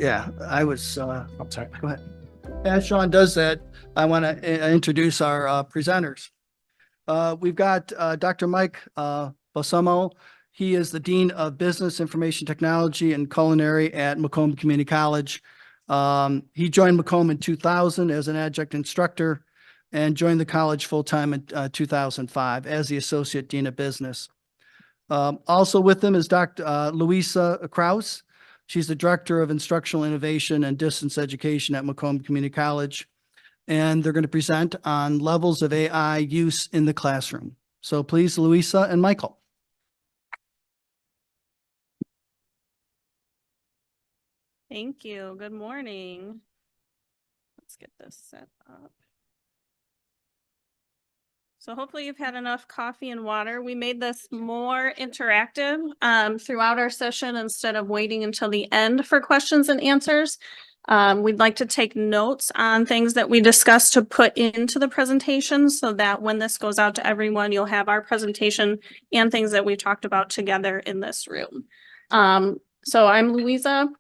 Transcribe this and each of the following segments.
Yeah, I was, I'm sorry. go ahead. As Sean does that, I want to introduce our presenters. We've got Dr. Mike Balsamo. He is the Dean of Business Information Technology and Culinary at Macomb Community College. He joined Macomb in 2000 as an adjunct instructor and joined the college full-time in 2005 as the Associate Dean of Business. Also with him is Dr. Louisa Krause. She's the Director of Instructional Innovation and Distance Education at Macomb Community College. And they're going to present on levels of AI use in the classroom. So please, Louisa and Michael. Thank you. Good morning. Let's get this set up. So hopefully you've had enough coffee and water. We made this more interactive throughout our session instead of waiting until the end for questions and answers. We'd like to take notes on things that we discussed to put into the presentation so that when this goes out to everyone, you'll have our presentation and things that we talked about together in this room. So I'm Louisa,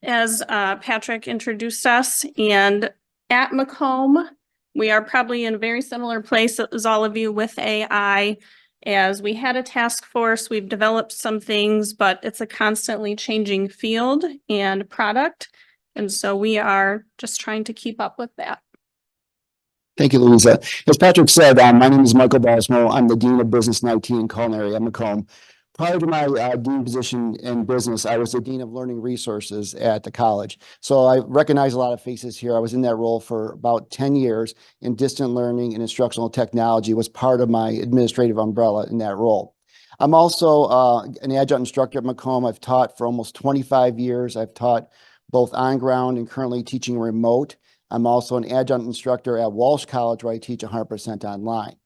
as Patrick introduced us, and at Macomb, we are probably in a very similar place as all of you with AI. As we had a task force, we've developed some things, but it's a constantly changing field and product. And so we are just trying to keep up with that. Thank you, Louisa. As Patrick said, my name is Michael Balsamo. I'm the Dean of Business and IT and Culinary at Macomb. Prior to my dean position in business, I was the Dean of Learning Resources at the college. So I recognize a lot of faces here. I was in that role for about 10 years, and distant learning and instructional technology was part of my administrative umbrella in that role. I'm also an adjunct instructor at Macomb. I've taught for almost 25 years. I've taught both on ground and currently teaching remote. I'm also an adjunct instructor at Walsh College, where I teach 100% online.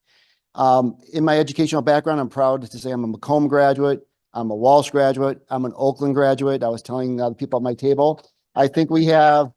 In my educational background, I'm proud to say I'm a Macomb graduate, I'm a Walsh graduate, I'm an Oakland graduate. I was telling the people at my table, I think we have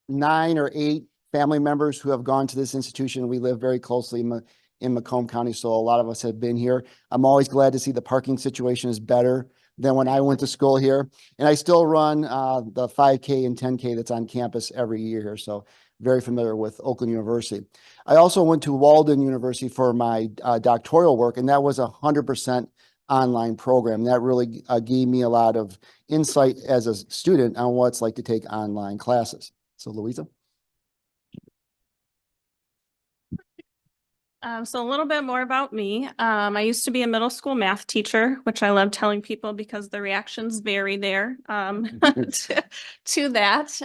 9 or 8 family members who have gone to this institution. We live very closely in Macomb County, so a lot of us have been here. I'm always glad to see the parking situation is better than when I went to school here. And I still run the 5K and 10K that's on campus every year here. So very familiar with Oakland University. I also went to Walden University for my doctoral work, and that was 100% online program. That really gave me a lot of insight as a student on what it's like to take online classes. So Louisa. So a little bit more about me. I used to be a middle school math teacher, which I love telling people because the reactions vary there to that.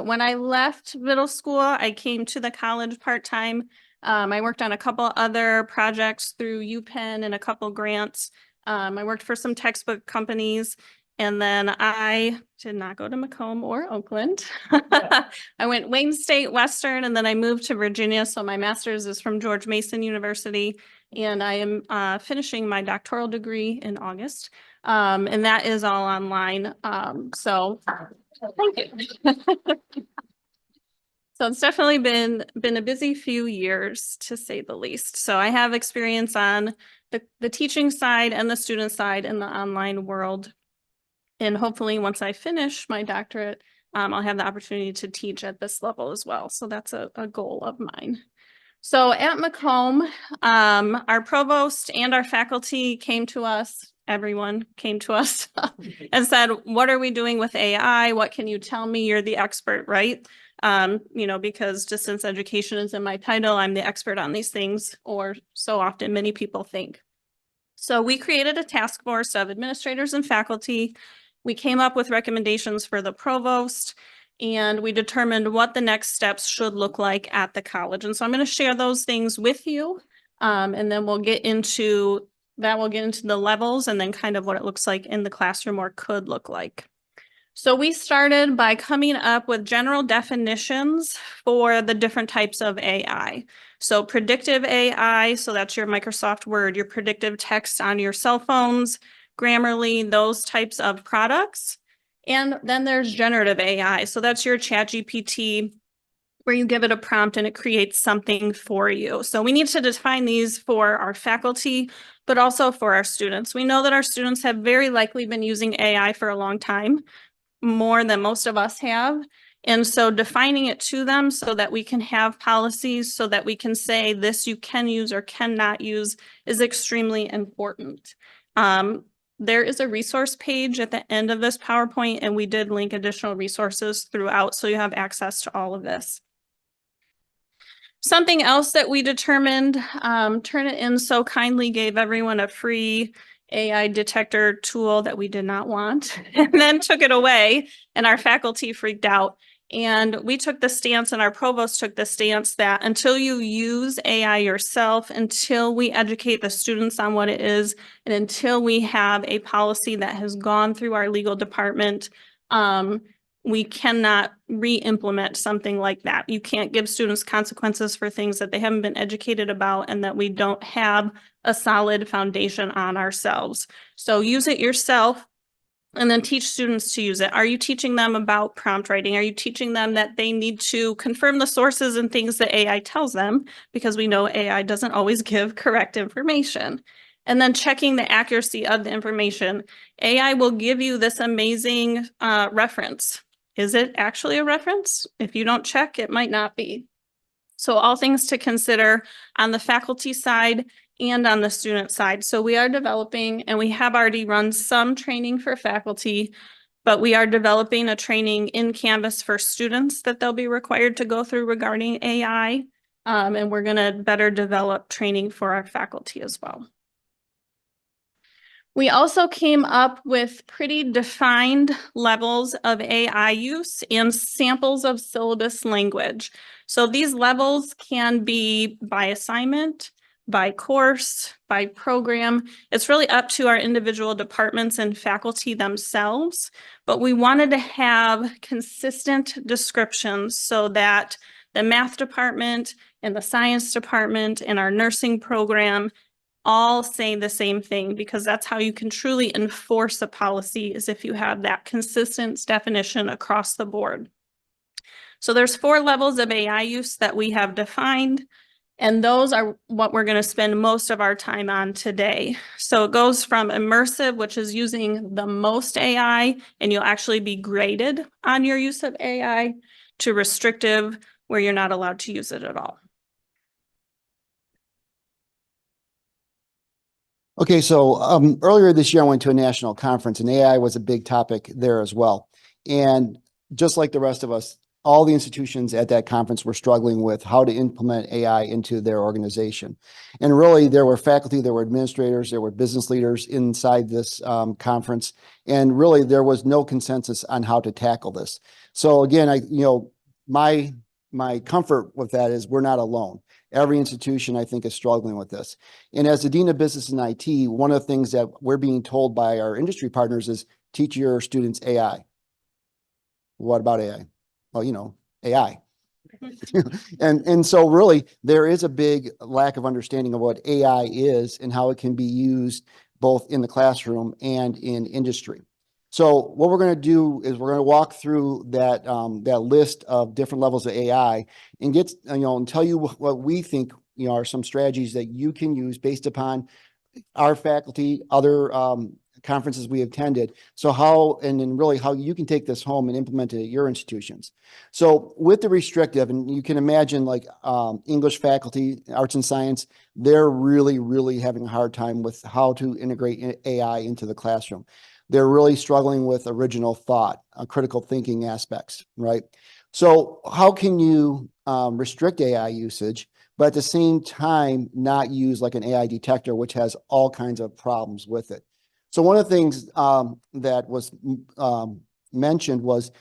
When I left middle school, I came to the college part-time. I worked on a couple other projects through UPenn and a couple grants. I worked for some textbook companies. And then I did not go to Macomb or Oakland. I went Wayne State, Western, and then I moved to Virginia. So my master's is from George Mason University, and I am finishing my doctoral degree in August. And that is all online. So thank you. So it's definitely been a busy few years, to say the least. So I have experience on the teaching side and the student side in the online world. And hopefully once I finish my doctorate, I'll have the opportunity to teach at this level as well. So that's a goal of mine. So at Macomb, our provost and our faculty came to us, everyone came to us and said, what are we doing with AI? What can you tell me? You're the expert, right? You know, because distance education is in my title, I'm the expert on these things, or so often many people think. So we created a task force of administrators and faculty. We came up with recommendations for the provost, and we determined what the next steps should look like at the college. And so I'm going to share those things with you, and then we'll get into the levels and then kind of what it looks like in the classroom or could look like. So we started by coming up with general definitions for the different types of AI. So predictive AI, so that's your Microsoft Word, your predictive text on your cell phones, Grammarly, those types of products. And then there's generative AI. So that's your ChatGPT, where you give it a prompt and it creates something for you. So we need to define these for our faculty, but also for our students. We know that our students have very likely been using AI for a long time. more than most of us have. And so defining it to them so that we can have policies, so that we can say this you can use or cannot use is extremely important. There is a resource page at the end of this PowerPoint, and we did link additional resources throughout, so you have access to all of this. Something else that we determined, Turnitin so kindly gave everyone a free AI detector tool that we did not want, and then took it away, and our faculty freaked out. And we took the stance, and our provost took the stance that until you use AI yourself, until we educate the students on what it is, and until we have a policy that has gone through our legal department, we cannot re-implement something like that. You can't give students consequences for things that they haven't been educated about and that we don't have a solid foundation on ourselves. So use it yourself and then teach students to use it. Are you teaching them about prompt writing? Are you teaching them that they need to confirm the sources and things that AI tells them? Because we know AI doesn't always give correct information. And then checking the accuracy of the information. AI will give you this amazing reference. Is it actually a reference? If you don't check, it might not be. So all things to consider on the faculty side and on the student side. So we are developing, and we have already run some training for faculty, but we are developing a training in Canvas for students that they'll be required to go through regarding AI. And we're gonna better develop training for our faculty as well. We also came up with pretty defined levels of AI use and samples of syllabus language. So these levels can be by assignment, by course, by program. It's really up to our individual departments and faculty themselves, but we wanted to have consistent descriptions so that the math department and the science department and our nursing program all say the same thing, because that's how you can truly enforce a policy, is if you have that consistent definition across the board. So there's 4 levels of AI use that we have defined, and those are what we're going to spend most of our time on today. So it goes from immersive, which is using the most AI, and you'll actually be graded on your use of AI, to restrictive, where you're not allowed to use it at all. Okay, so earlier this year, I went to a national conference and AI was a big topic there as well. And just like the rest of us, all the institutions at that conference were struggling with how to implement AI into their organization. And really, there were faculty, there were administrators, there were business leaders inside this conference. And really, there was no consensus on how to tackle this. So again, my comfort with that is we're not alone. Every institution, I think, is struggling with this. And as the Dean of Business and IT, one of the things that we're being told by our industry partners is teach your students AI. What about AI? Well, AI. And so really, there is a big lack of understanding of what AI is and how it can be used both in the classroom and in industry. So what we're going to do is we're going to walk through that list of different levels of AI and get and tell you what we think are some strategies that you can use based upon our faculty, other conferences we attended. So how you can take this home and implement it at your institutions. So with the restrictive, and you can imagine like English faculty, arts and science, they're really, really having a hard time with how to integrate AI into the classroom. They're really struggling with original thought, critical thinking aspects, right? So how can you restrict AI usage, but at the same time, not use like an AI detector, which has all kinds of problems with it? So one of the things that was mentioned was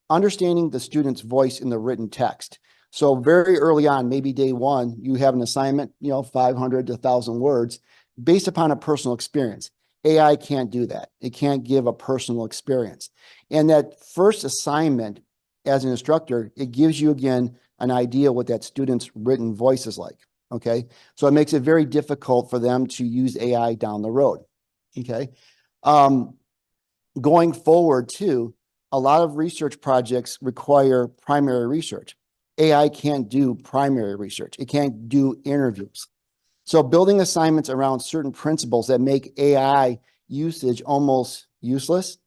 understanding the student's voice in the written text. So very early on, maybe day 1, you have an assignment, 500 to 1,000 words based upon a personal experience. AI can't do that. It can't give a personal experience. And that first assignment as an instructor, it gives you, again, an idea what that student's written voice is like, okay? So it makes it very difficult for them to use AI down the road, okay? Going forward too, a lot of research projects require primary research. AI can't do primary research. It can't do interviews. So building assignments around certain principles that make AI usage almost useless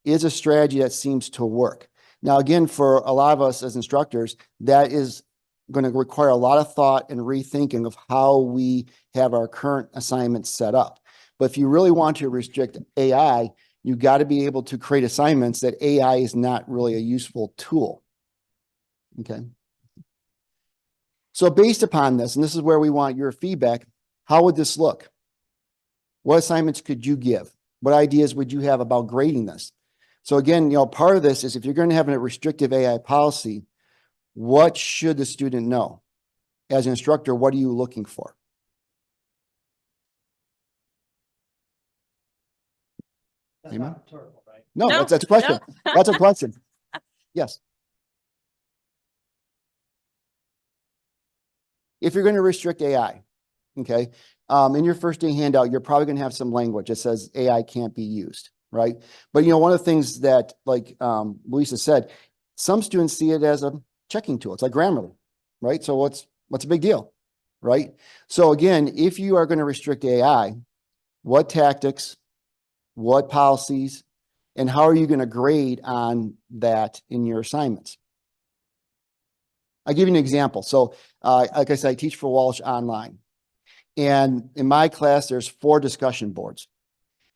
is a strategy that seems to work. Now, again, for a lot of us as instructors, that is going to require a lot of thought and rethinking of how we have our current assignments set up. But if you really want to restrict AI, you got to be able to create assignments that AI is not really a useful tool. Okay. So based upon this, and this is where we want your feedback, how would this look? What assignments could you give? What ideas would you have about grading this? So again, part of this is if you're going to have a restrictive AI policy, what should the student know? As an instructor, what are you looking for? That's Amen. not rhetorical, right? No, No, that's a question. no. That's a question. Yes. If you're going to restrict AI, okay, in your first day handout, you're probably going to have some language that says AI can't be used, right? But one of the things that, like Louisa said, some students see it as a checking tool. It's like Grammarly, right? So what's a big deal, right? So again, if you are going to restrict AI, what tactics, what policies, and how are you going to grade on that in your assignments? I'll give you an example. So like I said, I teach for Walsh online. And in my class, there's 4 discussion boards.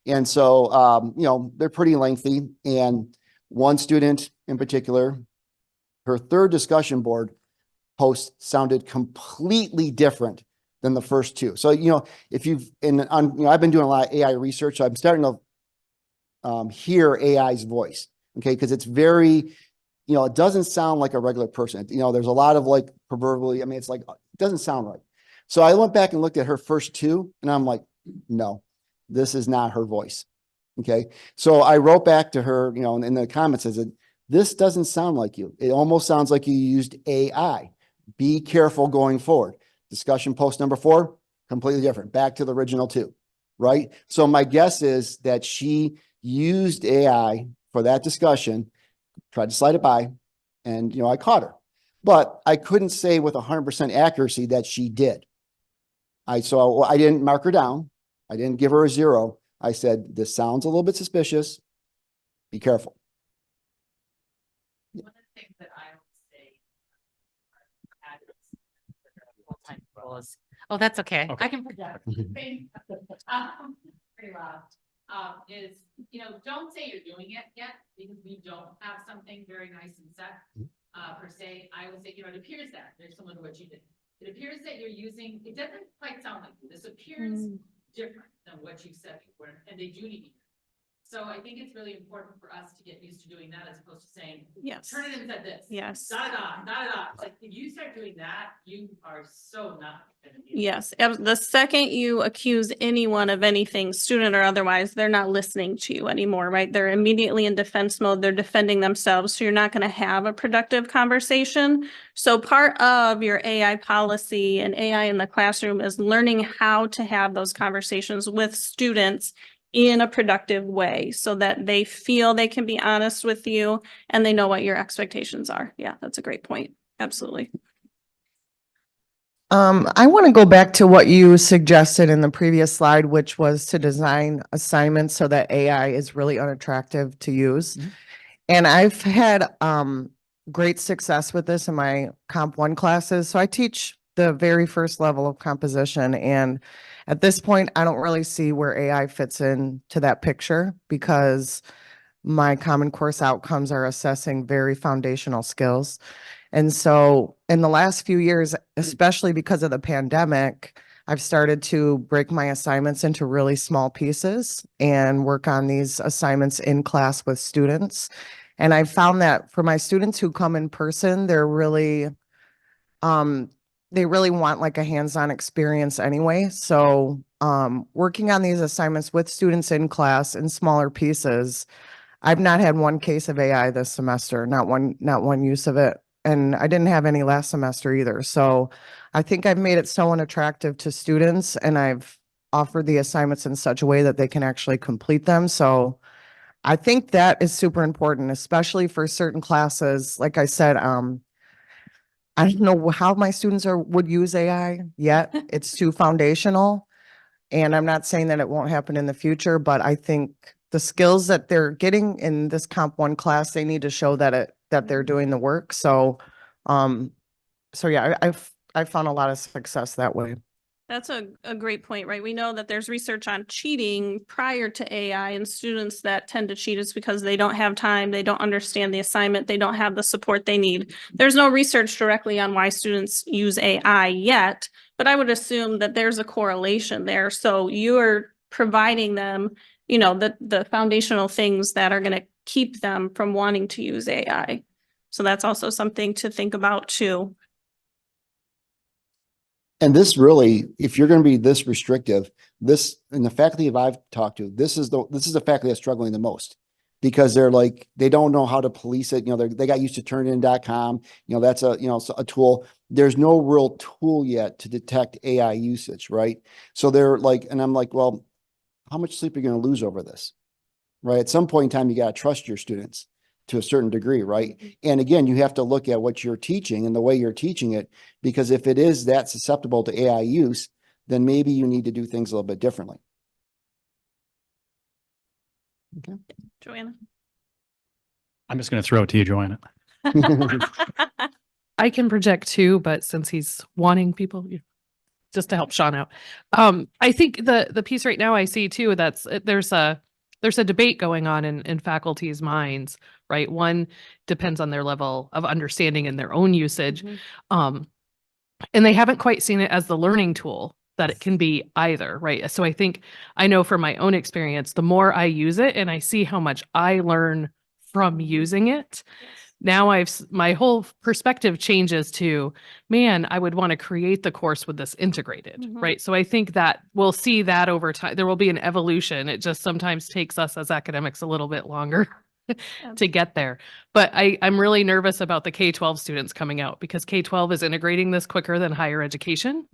And so, they're pretty lengthy. And one student in particular, her 3rd discussion board post sounded completely different than the first 2. So, if I've been doing a lot of AI research, so I'm starting to hear AI's voice, okay? Because it's very, it doesn't sound like a regular person. There's a lot of like proverbially, it's like, it doesn't sound right. So I went back and looked at her first 2 and I'm like, no, this is not her voice. Okay. So I wrote back to her, in the comments, I said, this doesn't sound like you. It almost sounds like you used AI. Be careful going forward. Discussion post number 4, completely different. Back to the original 2, right? So my guess is that she used AI for that discussion, tried to slide it by, and, I caught her. But I couldn't say with 100% accuracy that she did. So I didn't mark her down. I didn't give her a 0. I said, this sounds a little bit suspicious. Be careful. One of the things that I would say full-time roles. Oh, that's okay. I can project. Pretty loud. Is, don't say you're doing it yet because we don't have something very nice and set per se. I would say, it appears that there's similar to what you did. It appears that you're using, it doesn't quite sound like you. This appears different than what you said before, and they do need to. So I think it's really important for us to get used to doing that as opposed to saying, Yes. turn it and said this. Yes. Da da da da. It's like if you start doing that, you are so not gonna be. Yes. The second you accuse anyone of anything, student or otherwise, they're not listening to you anymore, right? They're immediately in defense mode. They're defending themselves. So you're not going to have a productive conversation. So part of your AI policy and AI in the classroom is learning how to have those conversations with students in a productive way so that they feel they can be honest with you and they know what your expectations are. Yeah, that's a great point. Absolutely. I want to go back to what you suggested in the previous slide, which was to design assignments so that AI is really unattractive to use. Mhm. And I've had great success with this in my Comp 1 classes. So I teach the very first level of composition. And at this point, I don't really see where AI fits in to that picture because my Common Course outcomes are assessing very foundational skills. And so in the last few years, especially because of the pandemic, I've started to break my assignments into really small pieces and work on these assignments in class with students. And I've found that for my students who come in person, they really want like a hands-on experience anyway. So working on these assignments with students in class in smaller pieces, I've not had one case of AI this semester, not one use of it. And I didn't have any last semester either. So I think I've made it so unattractive to students and I've offered the assignments in such a way that they can actually complete them. So I think that is super important, especially for certain classes. Like I said, I don't know how my students would use AI yet. It's too foundational. And I'm not saying that it won't happen in the future, but I think the skills that they're getting in this Comp 1 class, they need to show that they're doing the work. So, yeah, I found a lot of success that way. That's a great point, right? We know that there's research on cheating prior to AI, and students that tend to cheat is because they don't have time, they don't understand the assignment, they don't have the support they need. There's no research directly on why students use AI yet, but I would assume that there's a correlation there. So you're providing them, the foundational things that are going to keep them from wanting to use AI. So that's also something to think about too. And this really, if you're going to be this restrictive, this, and the faculty that I've talked to, this is the faculty that's struggling the most, because they're like, they don't know how to police it. They got used to turnitin.com. That's a tool. There's no real tool yet to detect AI usage, right? So they're like, and I'm like, well, how much sleep are you going to lose over this? Right? At some point in time, you got to trust your students to a certain degree, right? And again, you have to look at what you're teaching and the way you're teaching it, because if it is that susceptible to AI use, then maybe you need to do things a little bit differently. Okay. Joanna? I'm just going to throw it to you, Joanna. I can project too, but since he's wanting people, just to help Sean out. I think the piece right now I see too, there's a debate going on in faculty's minds, right? One depends on their level of understanding and their own usage. And they haven't quite seen it as the learning tool that it can be either, right? So I know from my own experience, the more I use it and I see how much I learn from using it, now my whole perspective changes to, man, I would want to create the course with this integrated, right? So I think that we'll see that over time. There will be an evolution. It just sometimes takes us as academics a little bit longer to get there. But I'm really nervous about the K-12 students coming out, because K-12 is integrating this quicker than higher education.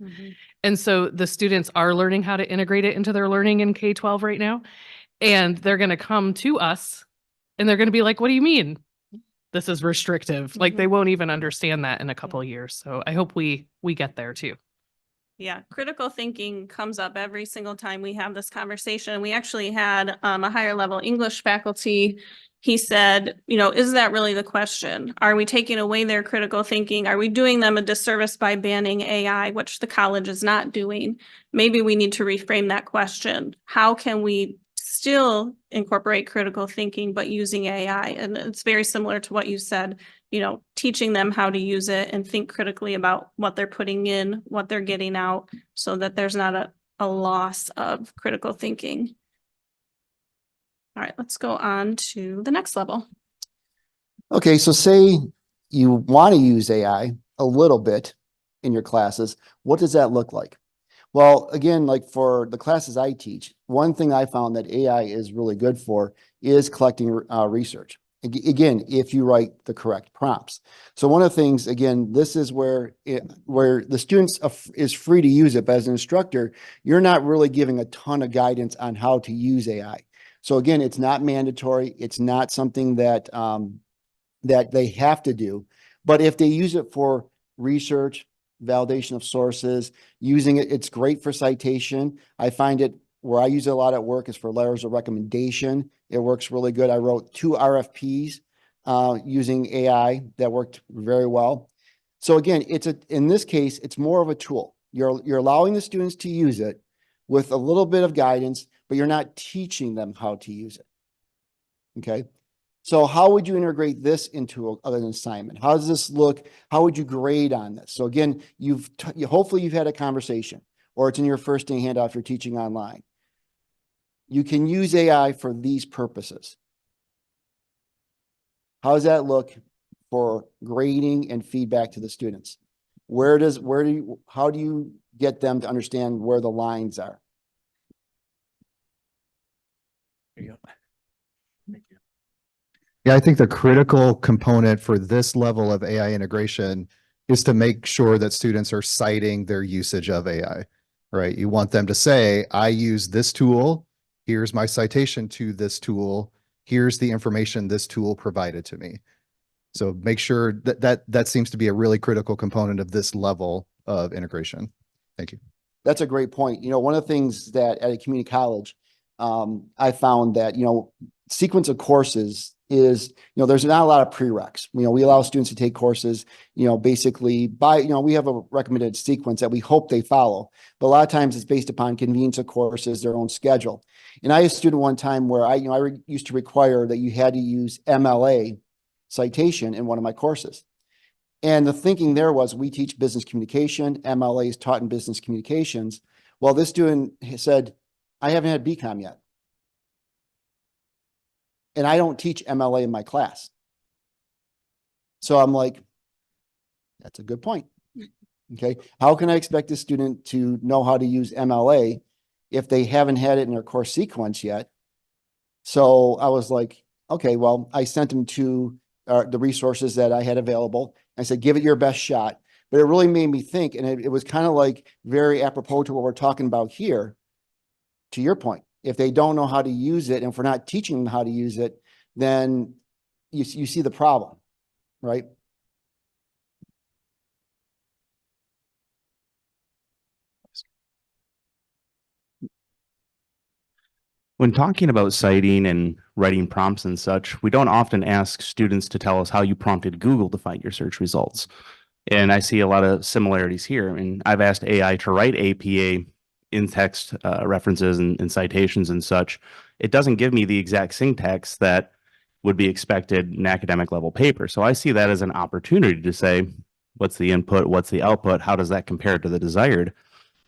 And so the students are learning how to integrate it into their learning in K-12 right now. And they're going to come to us and they're going to be like, what do you mean this is restrictive? Like they won't even understand that in a couple of years. So I hope we get there too. Yeah, critical thinking comes up every single time we have this conversation. We actually had a higher level English faculty. He said, is that really the question? Are we taking away their critical thinking? Are we doing them a disservice by banning AI, which the college is not doing? Maybe we need to reframe that question. How can we still incorporate critical thinking, but using AI? And it's very similar to what you said, teaching them how to use it and think critically about what they're putting in, what they're getting out, so that there's not a loss of critical thinking. All right, let's go on to the next level. Okay, so say you want to use AI a little bit in your classes. What does that look like? Well, again, like for the classes I teach, one thing I found that AI is really good for is collecting research. Again, if you write the correct prompts. So one of the things, again, this is where the students is free to use it, but as an instructor, you're not really giving a ton of guidance on how to use AI. So again, it's not mandatory. It's not something that that they have to do. But if they use it for research, validation of sources, using it, it's great for citation. I find it where I use it a lot at work is for letters of recommendation. It works really good. I wrote 2 RFPs using AI that worked very well. So again, in this case, it's more of a tool. You're allowing the students to use it with a little bit of guidance, but you're not teaching them how to use it. Okay. So how would you integrate this into an assignment? How does this look? How would you grade on this? So again, hopefully you've had a conversation, or it's in your first day handout if you're teaching online. You can use AI for these purposes. How does that look for grading and feedback to the students? How do you get them to understand where the lines are? There you go. Thank you. Yeah, I think the critical component for this level of AI integration is to make sure that students are citing their usage of AI, right? You want them to say, I use this tool. Here's my citation to this tool. Here's the information this tool provided to me. So make sure that seems to be a really critical component of this level of integration. Thank you. That's a great point. One of the things that at a community college, I found that, sequence of courses is, there's not a lot of prereqs. We allow students to take courses, basically we have a recommended sequence that we hope they follow. But a lot of times it's based upon convenience of courses, their own schedule. And I had a student one time where I used to require that you had to use MLA citation in one of my courses. And the thinking there was, we teach business communication, MLA is taught in business communications. Well, this student said, I haven't had BCom yet. And I don't teach MLA in my class. So I'm like, that's a good point. Okay. How can I expect a student to know how to use MLA if they haven't had it in their course sequence yet? So I was like, okay, well, I sent them to the resources that I had available. I said, give it your best shot. But it really made me think, and it was kind of like very apropos to what we're talking about here, to your point. If they don't know how to use it, and if we're not teaching them how to use it, then you see the problem, right? When talking about citing and writing prompts and such, we don't often ask students to tell us how you prompted Google to find your search results. And I see a lot of similarities here. And I've asked AI to write APA in-text references and citations and such. It doesn't give me the exact syntax that would be expected in academic level paper. So I see that as an opportunity to say, what's the input? What's the output? How does that compare to the desired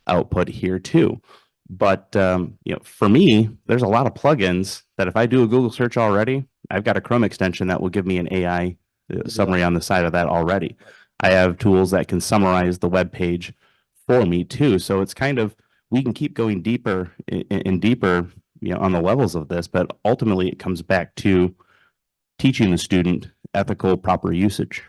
output here too? But for me, there's a lot of plugins that if I do a Google search already, I've got a Chrome extension that will give me an AI summary on the side of that already. I have tools that can summarize the web page for me too. So it's kind of, we can keep going deeper and deeper, on the levels of this, but ultimately it comes back to teaching the student ethical, proper usage.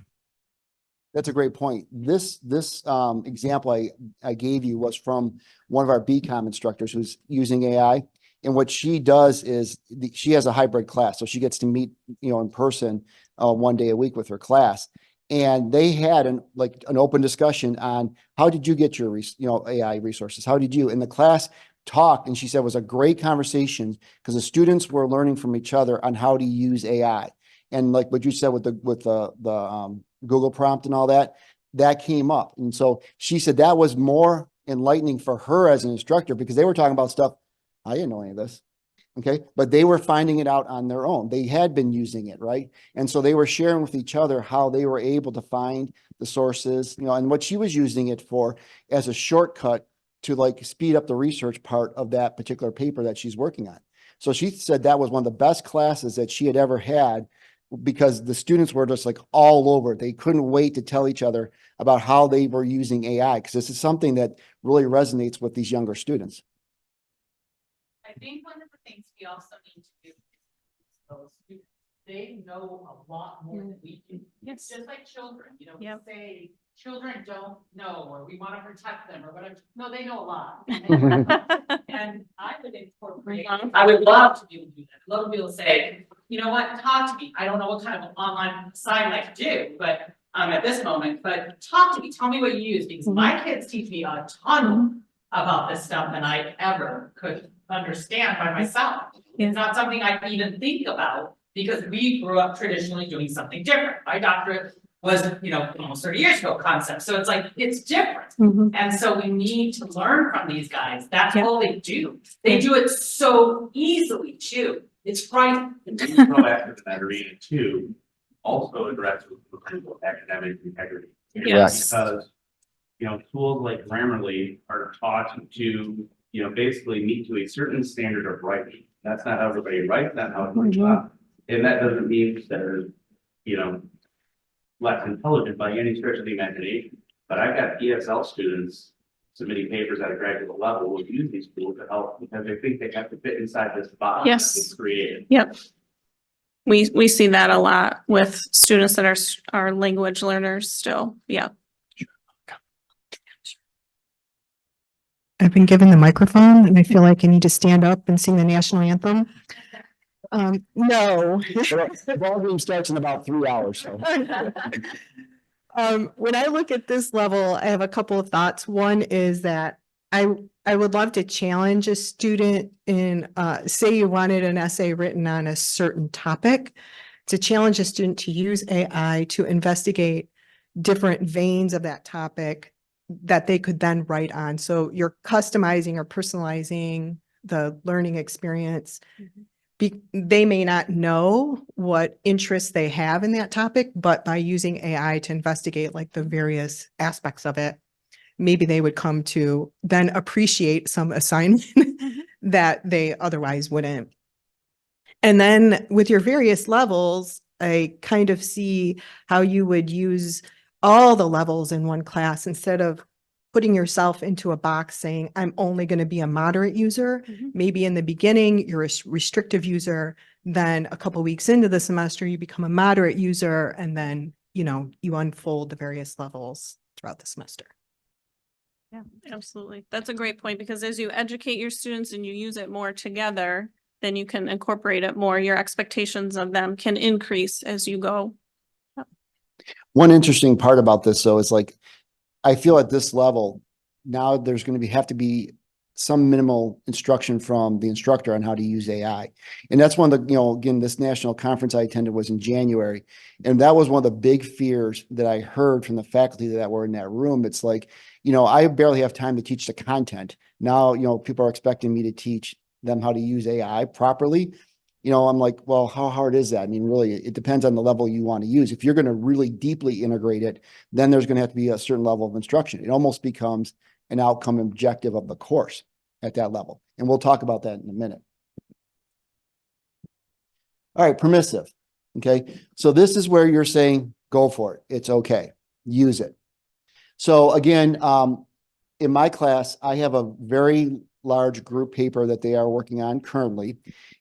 That's a great point. This example I gave you was from one of our BCom instructors who's using AI. And what she does is she has a hybrid class. So she gets to meet, in person one day a week with her class. And they had an open discussion on how did you get your, AI resources? How did you? And the class talked, and she said it was a great conversation because the students were learning from each other on how to use AI. And like what you said with the Google prompt and all that came up. And so she said that was more enlightening for her as an instructor because they were talking about stuff. I didn't know any of this. Okay. But they were finding it out on their own. They had been using it. Right. And so they were sharing with each other how they were able to find the sources, and what she was using it for as a shortcut to speed up the research part of that particular paper that she's working on. So she said that was one of the best classes that she had ever had because the students were just all over it. They couldn't wait to tell each other about how they were using AI because this is something that really resonates with these younger students. I think one of the things we also need to do is those students, they know a lot more than we do. Yes. Just like children, we Yep. say children don't know, or we want to protect them or whatever. No, they know a lot. And I would incorporate, I would love to be able to do that. I'd love to be able to say, you know what, talk to me. I don't know what kind of online assignment I could do, but at this moment, but talk to me, tell me what you use, because my kids teach me a ton about this stuff than I ever could understand by myself. Yeah. It's not something I even think about because we grew up traditionally doing something different. My doctorate was, almost 30 years ago concept. So it's it's different. And so we need to learn from these guys. That's all they do. They do it so easily too. It's frightening. Proactive in that arena too, also addresses academic integrity. Yes. Because, tools like Grammarly are taught to, basically meet to a certain standard of writing. That's not how everybody writes, not how everybody talks. And that doesn't mean they're, less intelligent by any stretch of the imagination. But I've got ESL students submitting papers at a graduate level who use these tools to help because they think they have to fit inside this box Yes. that's created. Yep. We see that a lot with students that are language learners still. Yeah. I've been given the microphone and I feel like I need to stand up and sing the national anthem. No. The ballgame starts in about 3 hours. So. When I look at this level, I have a couple of thoughts. One is that I would love to challenge a student in, say you wanted an essay written on a certain topic, to challenge a student to use AI to investigate different veins of that topic that they could then write on. So you're customizing or personalizing the learning experience. They may not know what interests they have in that topic, but by using AI to investigate like the various aspects of it, maybe they would come to then appreciate some assignment that they otherwise wouldn't. And then with your various levels, I kind of see how you would use all the levels in one class instead of putting yourself into a box saying, I'm only going to be a moderate user. Maybe in the beginning, you're a restrictive user. Then a couple weeks into the semester, you become a moderate user. And then, you unfold the various levels throughout the semester. Yeah, absolutely. That's a great point because as you educate your students and you use it more together, then you can incorporate it more. Your expectations of them can increase as you go. One interesting part about this, though, is like, I feel at this level, now there's going to have to be some minimal instruction from the instructor on how to use AI. And that's one of the, again, this national conference I attended was in January. And that was one of the big fears that I heard from the faculty that were in that room. It's like, I barely have time to teach the content. Now, people are expecting me to teach them how to use AI properly. I'm like, well, how hard is that? I mean, really, it depends on the level you want to use. If you're going to really deeply integrate it, then there's going to have to be a certain level of instruction. It almost becomes an outcome objective of the course at that level. And we'll talk about that in a minute. All right, permissive. Okay. So this is where you're saying, go for it. It's okay. Use it. So again, in my class, I have a very large group paper that they are working on currently.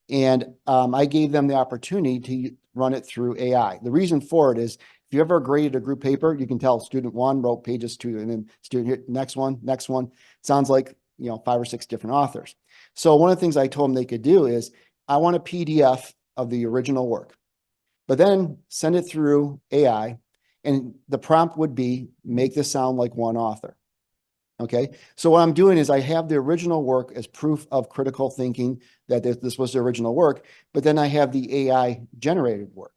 And I gave them the opportunity to run it through AI. The reason for it is if you ever graded a group paper, you can tell student 1 wrote pages 2 and then student here, next one. Sounds like, 5 or 6 different authors. So one of the things I told them they could do is I want a PDF of the original work, but then send it through AI. And the prompt would be make this sound like one author. Okay. So what I'm doing is I have the original work as proof of critical thinking that this was the original work, but then I have the AI generated work.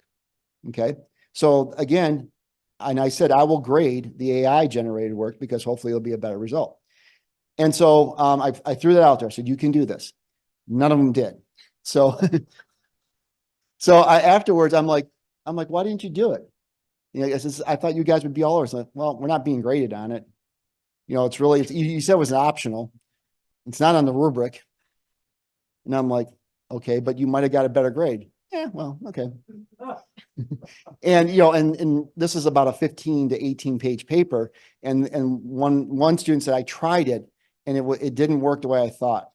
Okay. So again, and I said, I will grade the AI generated work because hopefully it'll be a better result. And so I threw that out there. I said, you can do this. None of them did. So, afterwards, I'm like, why didn't you do it? I thought you guys would be all over. Like, well, we're not being graded on it. It's really, you said it was optional. It's not on the rubric. And I'm like, okay, but you might have got a better grade. Yeah, well, okay. And, and this is about a 15 to 18 page paper. And one student said, I tried it and it didn't work the way I thought.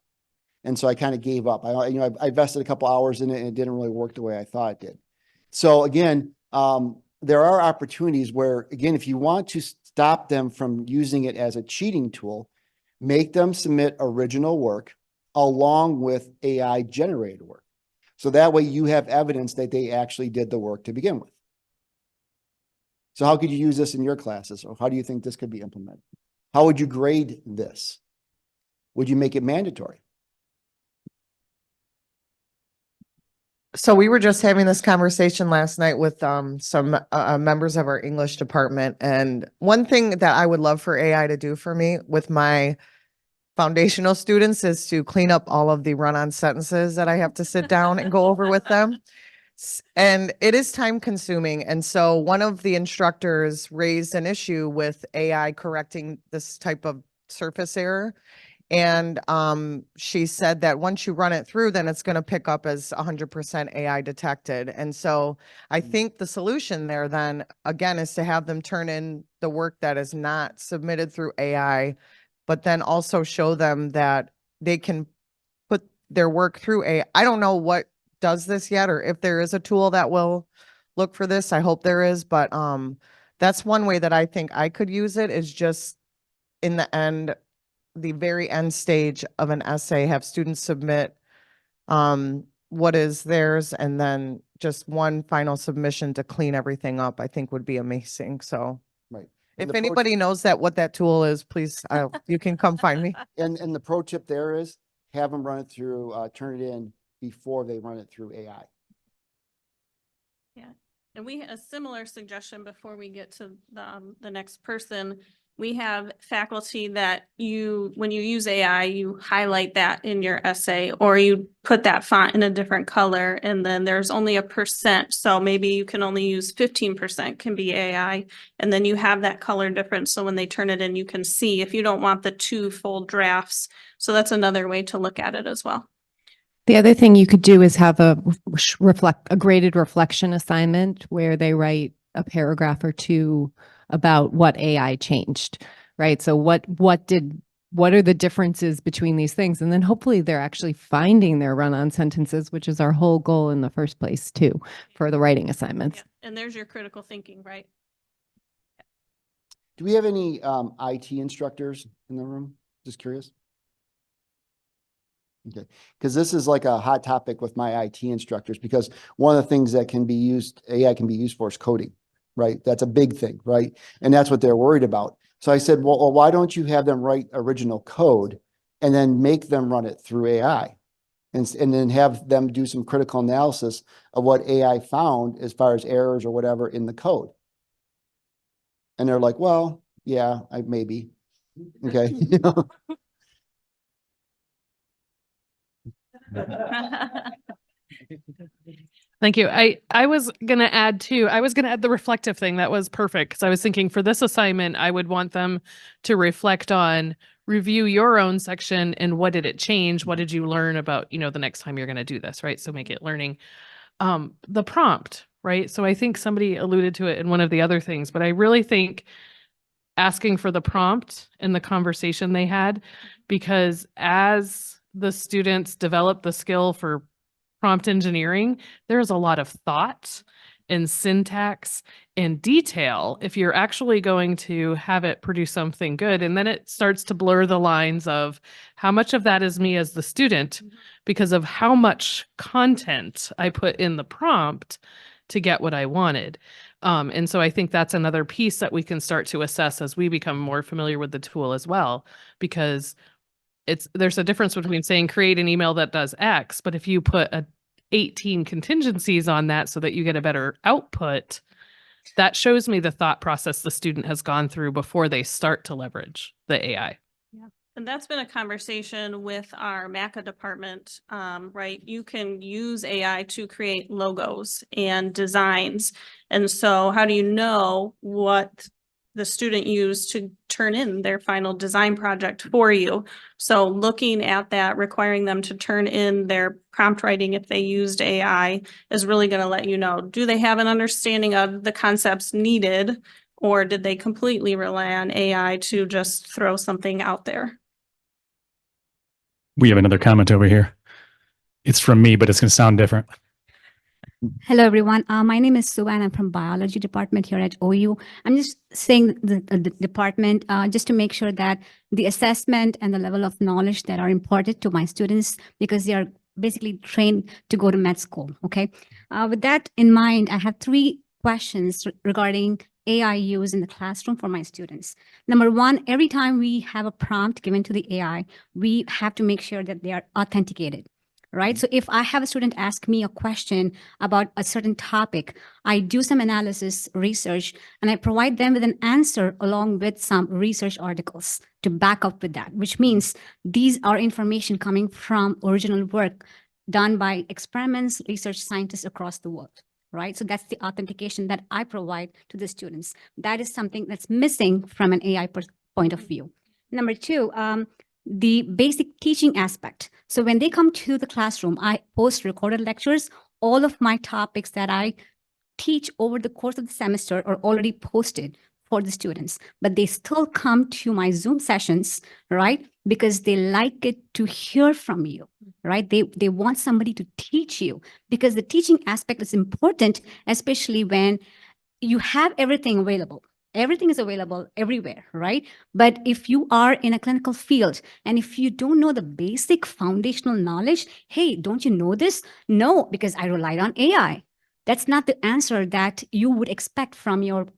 And so I kind of gave up. I invested a couple hours in it and it didn't really work the way I thought it did. So again, there are opportunities where, again, if you want to stop them from using it as a cheating tool, make them submit original work along with AI generated work. So that way you have evidence that they actually did the work to begin with. So how could you use this in your classes? Or how do you think this could be implemented? How would you grade this? Would you make it mandatory? So we were just having this conversation last night with some members of our English department. And one thing that I would love for AI to do for me with my foundational students is to clean up all of the run-on sentences that I have to sit down and go over with them. And it is time consuming. And so one of the instructors raised an issue with AI correcting this type of surface error. And she said that once you run it through, then it's going to pick up as 100% AI detected. And so I think the solution there then, again, is to have them turn in the work that is not submitted through AI, but then also show them that they can put their work through AI. I don't know what does this yet, or if there is a tool that will look for this. I hope there is, but that's one way that I think I could use it, is just in the end, the very end stage of an essay, have students submit what is theirs, and then just one final submission to clean everything up, I think would be amazing. So Right. If the pro- anybody knows what that tool is, please, you can come find me. And the pro tip there is have them run it through, turn it in before they run it through AI. And a similar suggestion before we get to the next person. We have faculty that when you use AI, you highlight that in your essay, or you put that font in a different color, and then there's only a percent. So maybe you can only use 15% can be AI, and then you have that color difference. So when they turn it in, you can see if you don't want the two full drafts. So that's another way to look at it as well. The other thing you could do is have a graded reflection assignment where they write a paragraph or two about what AI changed, right? So what are the differences between these things? And then hopefully they're actually finding their run-on sentences, which is our whole goal in the first place too, for the writing assignments. Yeah. And there's your critical thinking, right? Do we have any IT instructors in the room? Just curious. Okay, because this is like a hot topic with my IT instructors, because one of the things that can be used, AI can be used for is coding, right? That's a big thing, right? And that's what they're worried about. So I said, well, why don't you have them write original code and then make them run it through AI? And then have them do some critical analysis of what AI found as far as errors or whatever in the code. And they're like, well, yeah, maybe. Okay. You know? Thank you. I was going to add the reflective thing. That was perfect. Because I was thinking for this assignment, I would want them to reflect on, review your own section and what did it change? What did you learn about, the next time you're going to do this, right? So make it learning. The prompt, right? So I think somebody alluded to it in one of the other things, but I really think asking for the prompt in the conversation they had, because as the students develop the skill for prompt engineering, there's a lot of thought and syntax and detail if you're actually going to have it produce something good. And then it starts to blur the lines of how much of that is me as the student because of how much content I put in the prompt to get what I wanted. And so I think that's another piece that we can start to assess as we become more familiar with the tool as well, because there's a difference between saying create an email that does X, but if you put 18 contingencies on that so that you get a better output, that shows me the thought process the student has gone through before they start to leverage the AI. Yeah. And that's been a conversation with our MACA department, right? You can use AI to create logos and designs. And so how do you know what the student used to turn in their final design project for you? So looking at that, requiring them to turn in their prompt writing if they used AI is really going to let you know, do they have an understanding of the concepts needed, or did they completely rely on AI to just throw something out there? We have another comment over here. It's from me, but it's going to sound different. Hello, everyone. My name is Sue, and I'm from biology department here at OU. I'm just saying the department just to make sure that the assessment and the level of knowledge that are imparted to my students, because they are basically trained to go to med school. Okay. With that in mind, I have 3 questions regarding AI use in the classroom for my students. Number 1, every time we have a prompt given to the AI, we have to make sure that they are authenticated. Right? So if I have a student ask me a question about a certain topic, I do some analysis, research, and I provide them with an answer along with some research articles to back up with that, which means these are information coming from original work done by experiments, research scientists across the world. Right? So that's the authentication that I provide to the students. That is something that's missing from an AI point of view. Number 2, the basic teaching aspect. So when they come to the classroom, I post recorded lectures. All of my topics that I teach over the course of the semester are already posted for the students, but they still come to my Zoom sessions, right? Because they like it to hear from you, right? They want somebody to teach you, because the teaching aspect is important, especially when you have everything available. Everything is available everywhere, right? But if you are in a clinical field and if you don't know the basic foundational knowledge, hey, don't you know this? No, because I relied on AI. That's not the answer that you would expect from your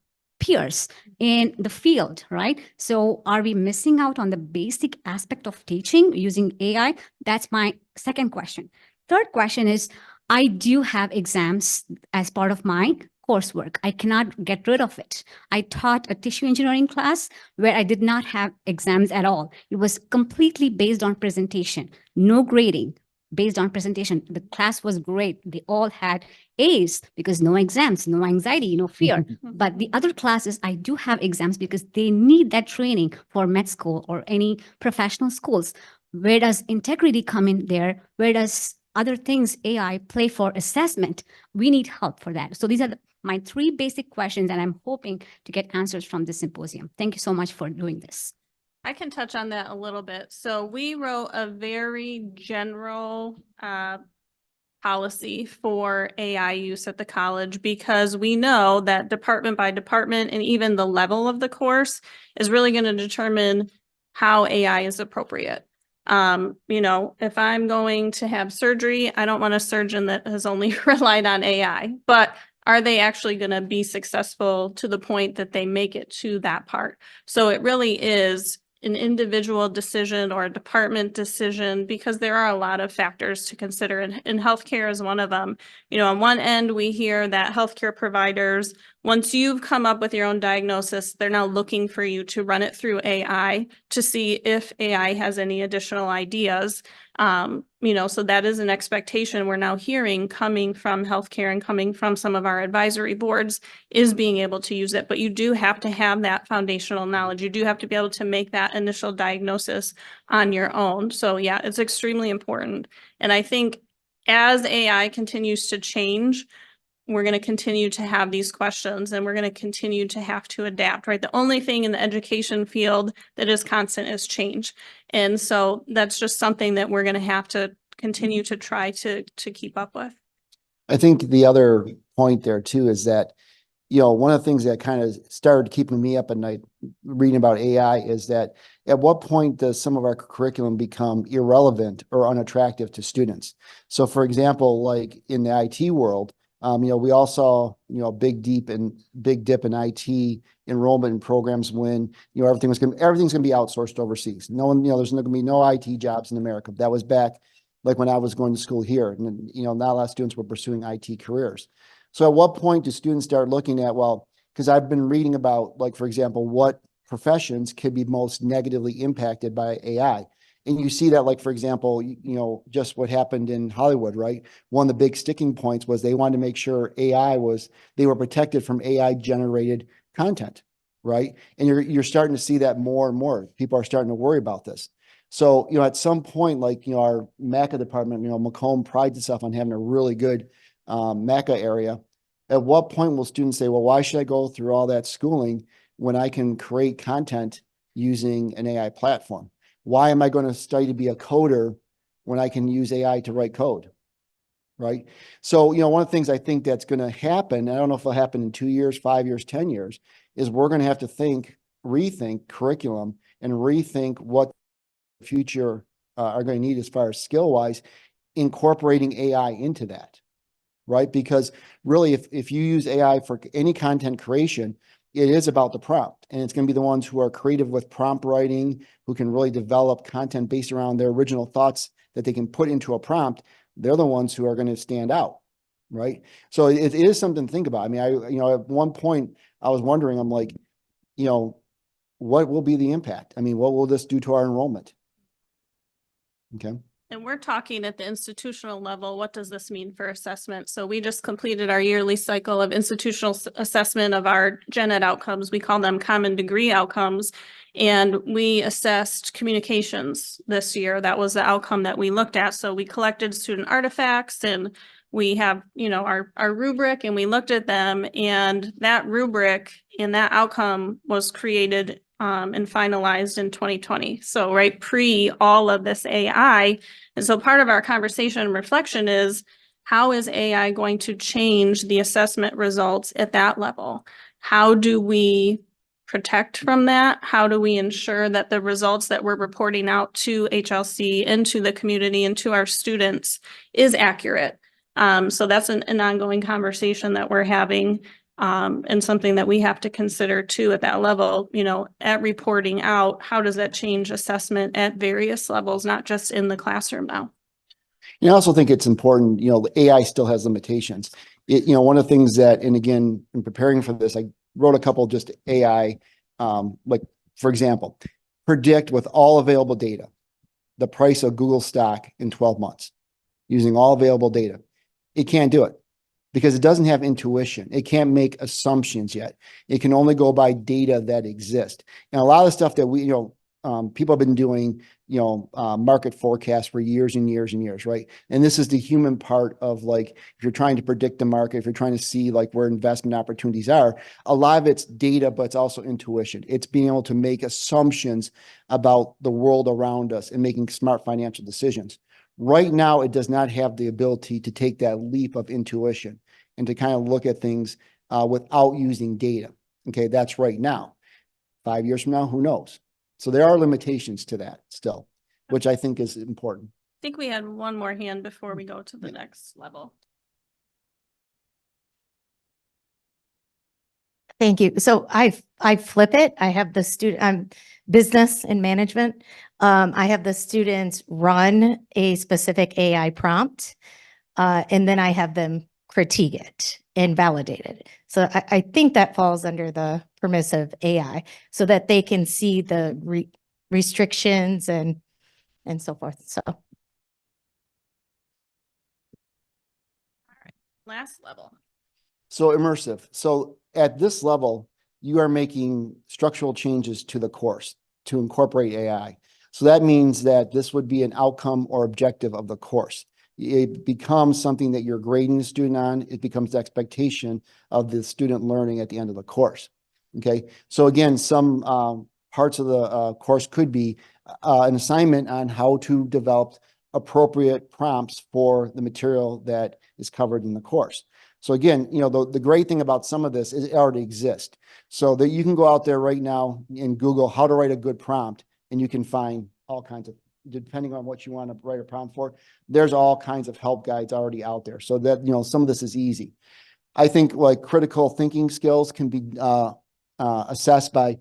peers in the field, right? So are we missing out on the basic aspect of teaching using AI? That's my second question. Third question is, I do have exams as part of my coursework. I cannot get rid of it. I taught a tissue engineering class where I did not have exams at all. It was completely based on presentation, no grading, based on presentation. The class was great. They all had A's because no exams, no anxiety, no fear. But the other classes, I do have exams because they need that training for med school or any professional schools. Where does integrity come in there? Where does other things AI play for assessment? We need help for that. So these are my three basic questions, and I'm hoping to get answers from this symposium. Thank you so much for doing this. I can touch on that a little bit. So we wrote a very general policy for AI use at the college because we know that department by department and even the level of the course is really going to determine how AI is appropriate. You know, if I'm going to have surgery, I don't want a surgeon that has only relied on AI, but are they actually going to be successful to the point that they make it to that part? So it really is an individual decision or a department decision because there are a lot of factors to consider, and healthcare is one of them. You know, on one end, we hear that healthcare providers, once you've come up with your own diagnosis, they're now looking for you to run it through AI to see if AI has any additional ideas. You know, so that is an expectation we're now hearing coming from healthcare and coming from some of our advisory boards is being able to use it. But you do have to have that foundational knowledge. You do have to be able to make that initial diagnosis on your own. So yeah, it's extremely important. And I think as AI continues to change, we're going to continue to have these questions and we're going to continue to have to adapt, right? The only thing in the education field that is constant is change. And so that's just something that we're going to have to continue to try to keep up with. I think the other point there too is that, you know, one of the things that kind of started keeping me up at night reading about AI is that at what point does some of our curriculum become irrelevant or unattractive to students? So for example, like in the IT world, you know, we all saw, you know, big dip in IT enrollment in programs when, you know, everything's going to be outsourced overseas. No one, you know, there's going to be no IT jobs in America. That was back like when I was going to school here, and, you know, not a lot of students were pursuing IT careers. So at what point do students start looking at, well, because I've been reading about, like, for example, what professions could be most negatively impacted by AI. And you see that, like, for example, you know, just what happened in Hollywood, right? One of the big sticking points was they wanted to make sure they were protected from AI generated content, right? And you're starting to see that more and more. People are starting to worry about this. So, you know, at some point, like, you know, our MACA department, you know, Macomb prides itself on having a really good MACA area. At what point will students say, well, why should I go through all that schooling when I can create content using an AI platform? Why am I going to study to be a coder when I can use AI to write code? Right. So, you know, one of the things I think that's going to happen, I don't know if it'll happen in 2 years, 5 years, 10 years, is we're going to have to rethink curriculum and rethink what the future are going to need as far as skill wise, incorporating AI into that. Right. Because really, if you use AI for any content creation, it is about the prompt, and it's going to be the ones who are creative with prompt writing, who can really develop content based around their original thoughts that they can put into a prompt. They're the ones who are going to stand out, right? So it is something to think about. I mean, you know, at one point I was wondering, I'm like, you know, what will be the impact? I mean, what will this do to our enrollment? Okay. And we're talking at the institutional level, what does this mean for assessment? So we just completed our yearly cycle of institutional assessment of our gen ed outcomes. We call them common degree outcomes. And we assessed communications this year. That was the outcome that we looked at. So we collected student artifacts and we have, you know, our rubric, and we looked at them, and that rubric and that outcome was created and finalized in 2020. So right pre all of this AI. And so part of our conversation and reflection is, how is AI going to change the assessment results at that level? How do we protect from that? How do we ensure that the results that we're reporting out to HLC, into the community, and to our students is accurate? So that's an ongoing conversation that we're having. And something that we have to consider too at that level, you know, at reporting out, how does that change assessment at various levels, not just in the classroom now? And I also think it's important, you know, the AI still has limitations. One of the things that, and again, in preparing for this, I wrote a couple just AI, like, for example, predict with all available data, the price of Google stock in 12 months using all available data. It can't do it because it doesn't have intuition. It can't make assumptions yet. It can only go by data that exist. And a lot of the stuff that people have been doing, market forecasts for years and years and years, right? And this is the human part of, like, if you're trying to predict the market, if you're trying to see like where investment opportunities are, a lot of it's data, but it's also intuition. It's being able to make assumptions about the world around us and making smart financial decisions. Right now, it does not have the ability to take that leap of intuition and to kind of look at things without using data. Okay, that's right now. 5 years from now, who knows? So there are limitations to that still, which I think is important. I think we had one more hand before we go to the next level. Thank you. So I flip it. I have the student, I'm business and management. I have the students run a specific AI prompt, and then I have them critique it and validate it. So I think that falls under the permissive AI so that they can see the restrictions and so forth. So. Last level. So immersive. So at this level, you are making structural changes to the course to incorporate AI. So that means that this would be an outcome or objective of the course. It becomes something that you're grading the student on. It becomes the expectation of the student learning at the end of the course. Okay. So again, some parts of the course could be an assignment on how to develop appropriate prompts for the material that is covered in the course. So again, the great thing about some of this is it already exists. So that you can go out there right now and Google how to write a good prompt, and you can find all kinds of, depending on what you want to write a prompt for, there's all kinds of help guides already out there. So that, some of this is easy. I think like critical thinking skills can be assessed by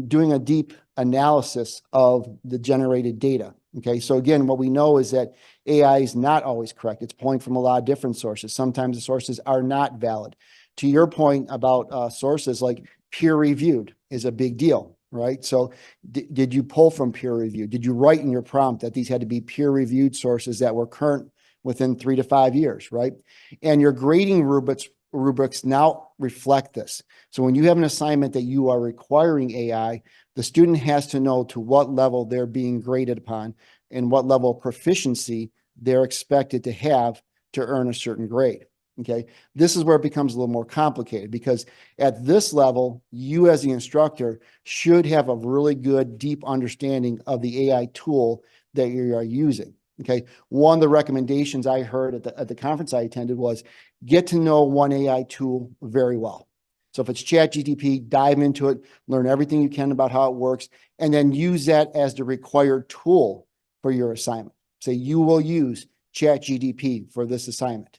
doing a deep analysis of the generated data. Okay, so again, what we know is that AI is not always correct. It's pulling from a lot of different sources. Sometimes the sources are not valid. To your point about sources, like peer reviewed is a big deal, right? So did you pull from peer review? Did you write in your prompt that these had to be peer reviewed sources that were current within 3 to 5 years, right? And your grading rubrics now reflect this. So when you have an assignment that you are requiring AI, the student has to know to what level they're being graded upon and what level of proficiency they're expected to have to earn a certain grade. Okay. This is where it becomes a little more complicated, because at this level, you as the instructor should have a really good, deep understanding of the AI tool that you are using. Okay. One of the recommendations I heard at the conference I attended was get to know one AI tool very well. So if it's ChatGPT, dive into it, learn everything you can about how it works, and then use that as the required tool for your assignment. Say you will use ChatGPT for this assignment.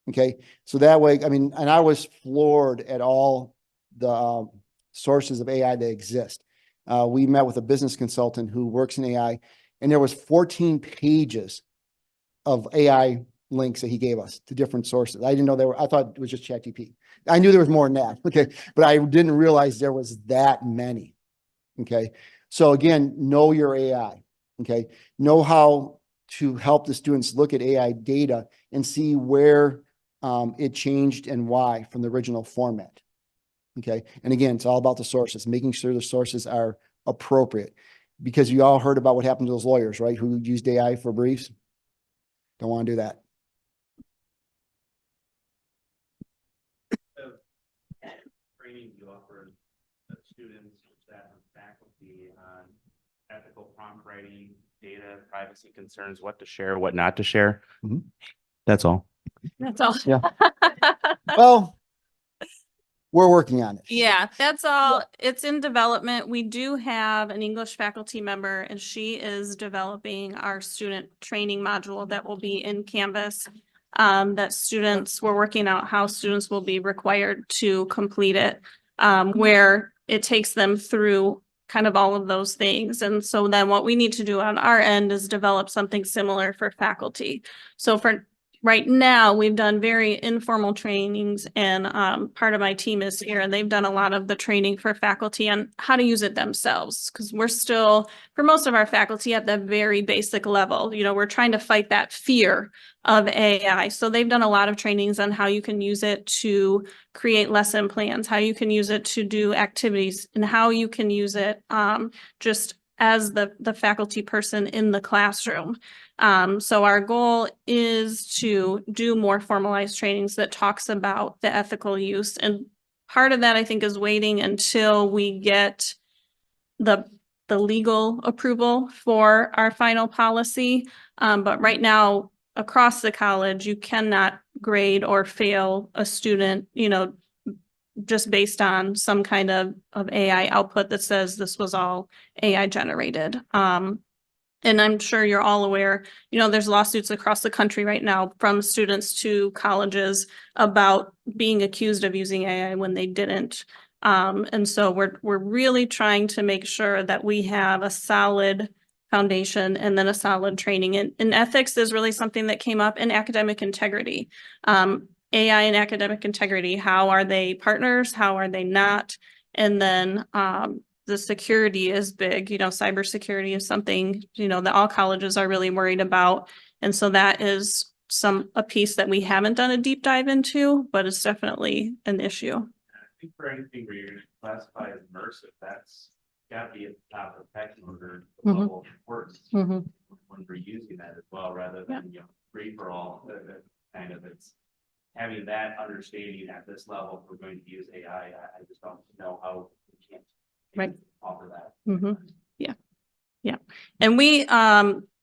Okay. So that way, and I was floored at all the sources of AI that exist. We met with a business consultant who works in AI, and there was 14 pages of AI links that he gave us to different sources. I didn't know I thought it was just ChatGPT. I knew there was more than that. Okay. But I didn't realize there was that many. Okay. So again, know your AI. Okay. Know how to help the students look at AI data and see where it changed and why from the original format. Okay. And again, it's all about the sources, making sure the sources are appropriate, because you all heard about what happened to those lawyers, right? Who used AI for briefs. Don't want to do that. Training you offer students, staff, and faculty on ethical prompt writing, data, privacy concerns, what to share, what not to share. Mm-hmm. That's all. That's all. Yeah. Well, we're working on it. Yeah, that's all. It's in development. We do have an English faculty member, and she is developing our student training module that will be in Canvas. that students, we're working out how students will be required to complete it, where it takes them through kind of all of those things. And so then what we need to do on our end is develop something similar for faculty. So for right now, we've done very informal trainings, and part of my team is here, and they've done a lot of the training for faculty on how to use it themselves. Because we're still, for most of our faculty, at the very basic level, you know, we're trying to fight that fear of AI. So they've done a lot of trainings on how you can use it to create lesson plans, how you can use it to do activities, and how you can use it just as the faculty person in the classroom. So our goal is to do more formalized trainings that talks about the ethical use. And part of that, I think, is waiting until we get the legal approval for our final policy. But right now, across the college, you cannot grade or fail a student, you know, just based on some kind of AI output that says this was all AI generated. And I'm sure you're all aware, you know, there's lawsuits across the country right now from students to colleges about being accused of using AI when they didn't. And so we're really trying to make sure that we have a solid foundation and then a solid training. And ethics is really something that came up in academic integrity. AI and academic integrity, how are they partners? How are they not? And then the security is big, you know, cybersecurity is something, you know, that all colleges are really worried about. And so that is a piece that we haven't done a deep dive into, but it's definitely an issue. I think for anything where you're going to classify as immersive, that's got to be at the top of the pecking order, the level of importance when we're using that as well, rather than, you know, free for all. Kind of, it's having that understanding at this level. If we're going to use AI, I just don't know how we can't offer that. Yeah. And we,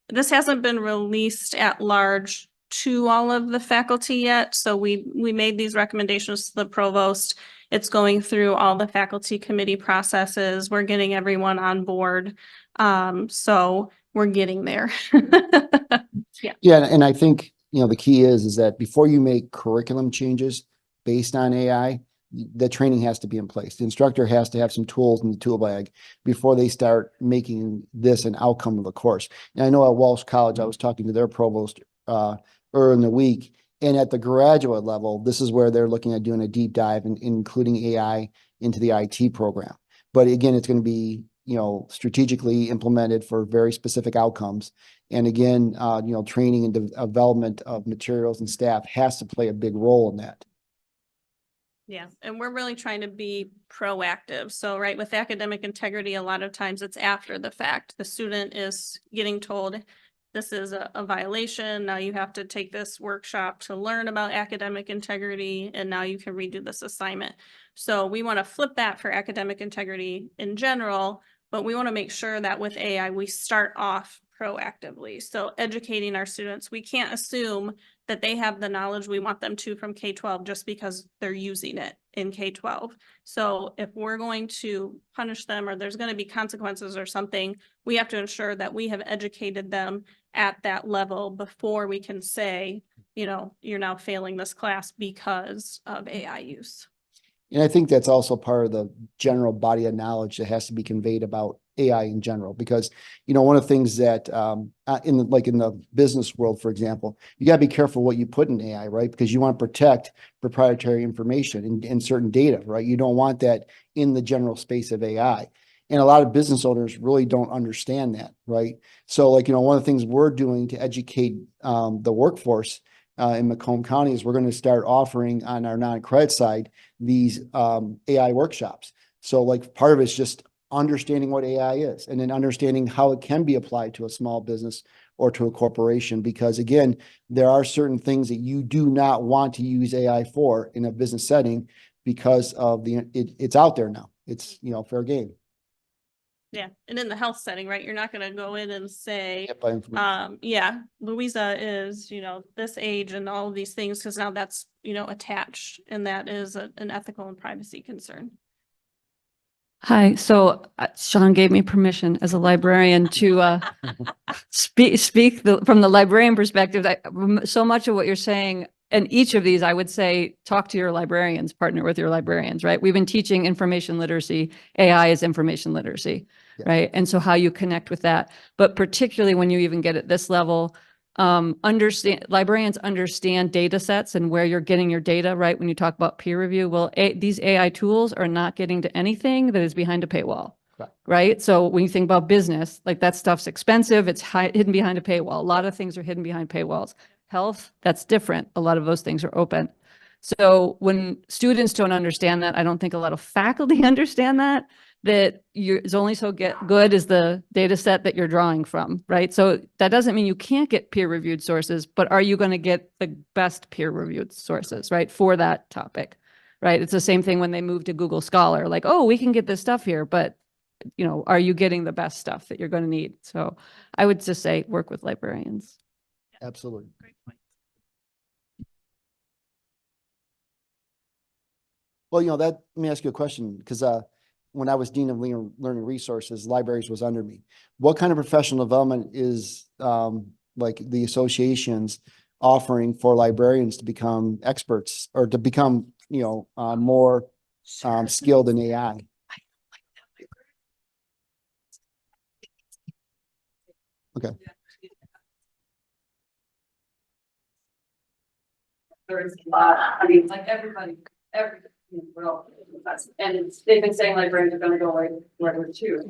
this hasn't been released at large to all of the faculty yet. So we made these recommendations to the provost. It's going through all the faculty committee processes. We're getting everyone on board. So we're getting there. Yeah, and I think, you know, the key is that before you make curriculum changes based on AI, the training has to be in place. The instructor has to have some tools in the tool bag before they start making this an outcome of the course. And I know at Walsh College, I was talking to their provost earlier in the week, and at the graduate level, this is where they're looking at doing a deep dive and including AI into the IT program. But again, it's going to be, you know, strategically implemented for very specific outcomes. And again, you know, training and development of materials and staff has to play a big role in that. Yeah, and we're really trying to be proactive. So, right, with academic integrity, a lot of times it's after the fact. The student is getting told this is a violation. Now you have to take this workshop to learn about academic integrity, and now you can redo this assignment. So we want to flip that for academic integrity in general, but we want to make sure that with AI, we start off proactively. So educating our students, we can't assume that they have the knowledge we want them to from K-12 just because they're using it in K-12. So if we're going to punish them or there's going to be consequences or something, we have to ensure that we have educated them at that level before we can say, you know, you're now failing this class because of AI use. And I think that's also part of the general body of knowledge that has to be conveyed about AI in general, because, you know, one of the things that in the business world, for example, you got to be careful what you put in AI, right? Because you want to protect proprietary information and certain data, right? You don't want that in the general space of AI. And a lot of business owners really don't understand that, right? So, like, you know, one of the things we're doing to educate the workforce in Macomb County is we're going to start offering on our non-credit side these AI workshops. So, like, part of it's just understanding what AI is and then understanding how it can be applied to a small business or to a corporation. Because again, there are certain things that you do not want to use AI for in a business setting because of it's out there now. It's, you know, fair game. Yeah, and in the health setting, right, you're not going to go in and say, By information. yeah, Louisa is, you know, this age and all of these things, because now that's, you know, attached, and that is an ethical and privacy concern. Hi, so Sean gave me permission as a librarian to speak from the librarian perspective. So much of what you're saying, and each of these, I would say, talk to your librarians, partner with your librarians, right? We've been teaching information literacy. AI is information literacy, right? And so how you connect with that, but particularly when you even get at this level, librarians understand data sets and where you're getting your data, right? When you talk about peer review, well, these AI tools are not getting to anything that is behind a paywall, right? So when you think about business, like that stuff's expensive, it's hidden behind a paywall. A lot of things are hidden behind paywalls. Health, that's different. A lot of those things are open. So when students don't understand that, I don't think a lot of faculty understand that it's only so good as the data set that you're drawing from, right? So that doesn't mean you can't get peer reviewed sources, but are you going to get the best peer reviewed sources, right? For that topic, right? It's the same thing when they move to Google Scholar, like, oh, we can get this stuff here, but are you getting the best stuff that you're going to need? So I would just say work with librarians. Absolutely. Great point. Well, let me ask you a question, because when I was Dean of Learning Resources, libraries was under me. What kind of professional development is like the associations offering for librarians to become experts or to become, more skilled in AI? Okay. There's a lot, I mean, like everybody, well, and they've been saying librarians are gonna go like wherever too.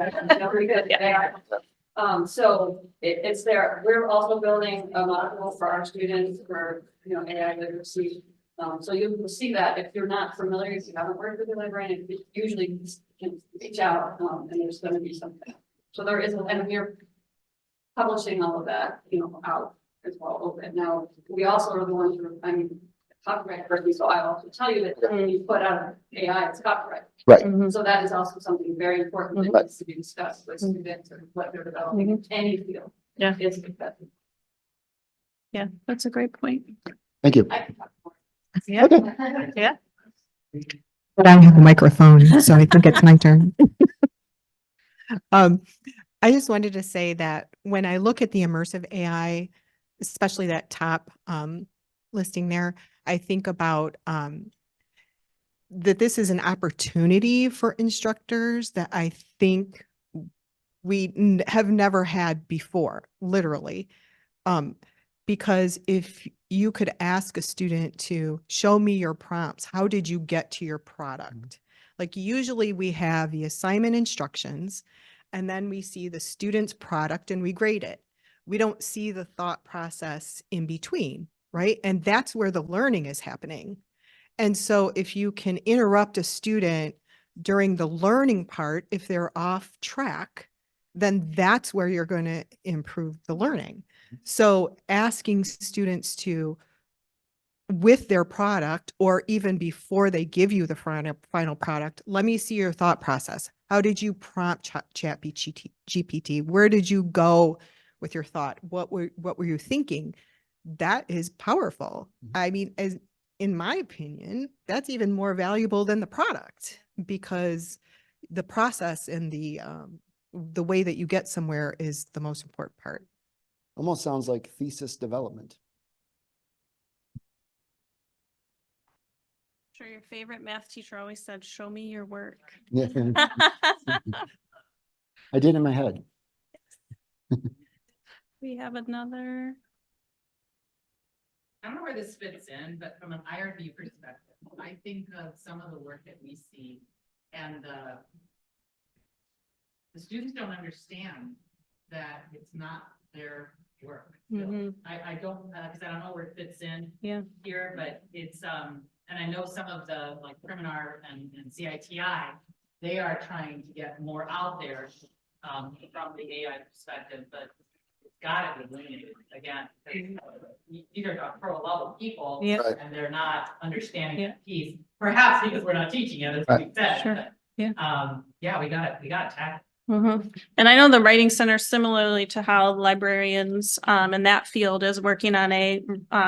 So it's there. We're also building a module for our students for, AI literacy. So you'll see that if you're not familiar, if you haven't worked with a librarian, you usually can reach out, and there's gonna be something. So there is, and we're publishing all of that, out as well, open. Now, we also are the ones who, copyright person, so I also tell you that when you put out AI, it's copyright. Right. So that is also something very important that needs to be discussed with students and what they're developing in any field. Yeah. Is effective. Yeah, that's a great point. Thank you. I can talk more. Yeah. Okay. Yeah. But I don't have a microphone, so I think it's my turn. I just wanted to say that when I look at the immersive AI, especially that top listing there, I think about that this is an opportunity for instructors that I think we have never had before, literally. Because if you could ask a student to show me your prompts, how did you get to your product? Like usually we have the assignment instructions and then we see the student's product and we grade it. We don't see the thought process in between, right? And that's where the learning is happening. And so if you can interrupt a student during the learning part, if they're off track, then that's where you're going to improve the learning. So asking students to, with their product, or even before they give you the final product, let me see your thought process. How did you prompt GPT? Where did you go with your thought? What were you thinking? That is powerful. I mean, in my opinion, that's even more valuable than the product, because the process and the way that you get somewhere is the most important part. Almost sounds like thesis development. Sure, your favorite math teacher always said, "Show me your work." Yeah. I did in my head. We have another. I don't know where this fits in, but from an IRB perspective, I think of some of the work that we see, and the students don't understand that it's not their work. I don't, because I don't know where it fits in here, but it's, and I know some of the like Priminar and CITI, they are trying to get more out there from the AI perspective, but it's got to be limited again. These are pro level people, and they're not understanding that piece. Perhaps because we're not teaching it, as we said. Sure. But, yeah, we got to tackle. Mhm. And I know the Writing Center, similarly to how librarians in that field is working on a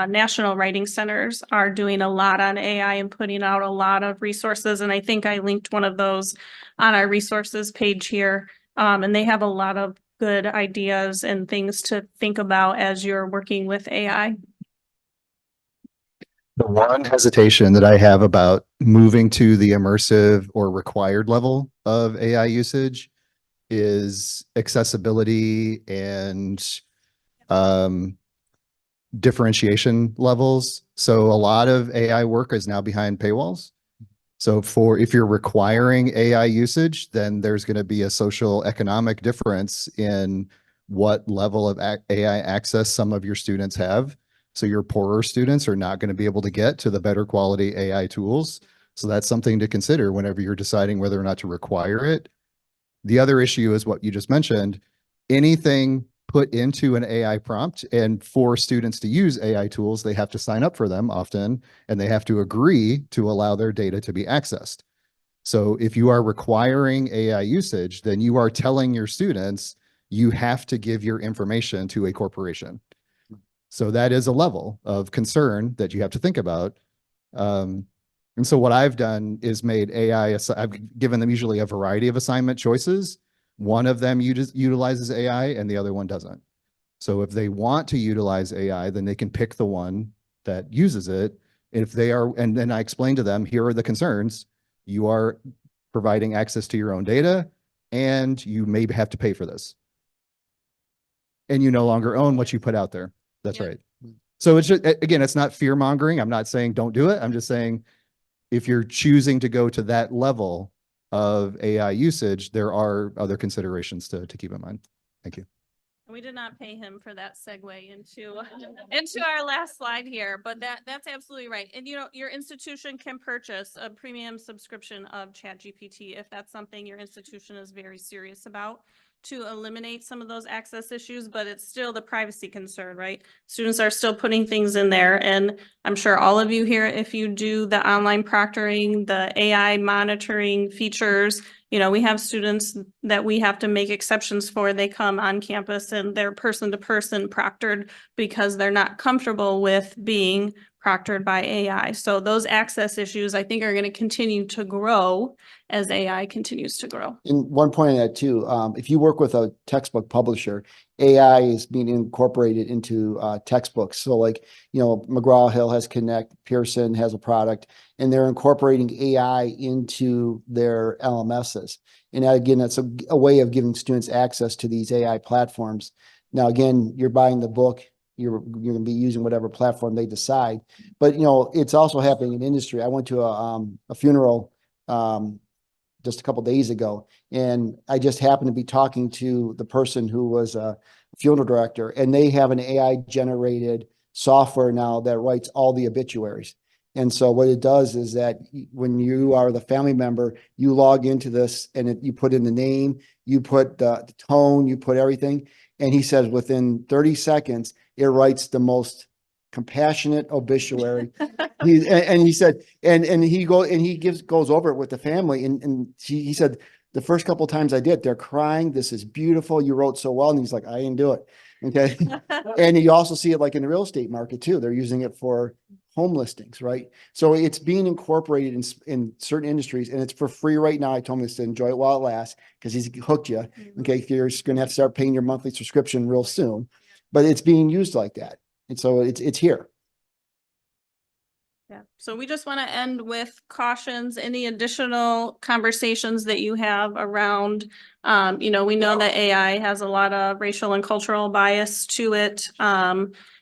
national writing centers, are doing a lot on AI and putting out a lot of resources. And I think I linked one of those on our resources page here. And they have a lot of good ideas and things to think about as you're working with AI. The one hesitation that I have about moving to the immersive or required level of AI usage is accessibility and differentiation levels. So a lot of AI work is now behind paywalls. So if you're requiring AI usage, then there's going to be a social economic difference in what level of AI access some of your students have. So your poorer students are not going to be able to get to the better quality AI tools. So that's something to consider whenever you're deciding whether or not to require it. The other issue is what you just mentioned. Anything put into an AI prompt, and for students to use AI tools, they have to sign up for them often, and they have to agree to allow their data to be accessed. So if you are requiring AI usage, then you are telling your students you have to give your information to a corporation. So that is a level of concern that you have to think about. And so what I've done is made AI, I've given them usually a variety of assignment choices. One of them utilizes AI and the other one doesn't. So if they want to utilize AI, then they can pick the one that uses it. If they are, and then I explain to them, here are the concerns. You are providing access to your own data, and you may have to pay for this. And you no longer own what you put out there. That's right. So it's just, again, it's not fear mongering. I'm not saying don't do it. I'm just saying if you're choosing to go to that level of AI usage, there are other considerations to keep in mind. Thank you. We did not pay him for that segue into our last slide here, but that's absolutely right. And you know, your institution can purchase a premium subscription of ChatGPT if that's something your institution is very serious about, to eliminate some of those access issues, but it's still the privacy concern, right? Students are still putting things in there, and I'm sure all of you here, if you do the online proctoring, the AI monitoring features, you know, we have students that we have to make exceptions for. They come on campus and they're person-to-person proctored because they're not comfortable with being proctored by AI. So those access issues, I think, are going to continue to grow as AI continues to grow. And one point on that too, if you work with a textbook publisher, AI is being incorporated into textbooks. So like, you know, McGraw-Hill has Connect, Pearson has a product, and they're incorporating AI into their LMSs. And again, that's a way of giving students access to these AI platforms. Now, again, you're buying the book, you're going to be using whatever platform they decide. But, you know, it's also happening in industry. I went to a funeral just a couple of days ago, and I just happened to be talking to the person who was a funeral director, and they have an AI generated software now that writes all the obituaries. And so what it does is that when you are the family member, you log into this and you put in the name, you put the tone, you put everything. And he says within 30 seconds, it writes the most compassionate obituary. He said, and he goes over it with the family. And he said, the first couple of times I did, they're crying. This is beautiful. You wrote so well. And he's like, I didn't do it. Okay. And you also see it like in the real estate market too. They're using it for home listings, right? So it's being incorporated in certain industries, and it's for free right now. I told him to enjoy it while it lasts because he's hooked you. Okay. You're just going to have to start paying your monthly subscription real soon, but it's being used like that. And so it's here. Yeah. So we just want to end with cautions, any additional conversations that you have around, you know, we know that AI has a lot of racial and cultural bias to it.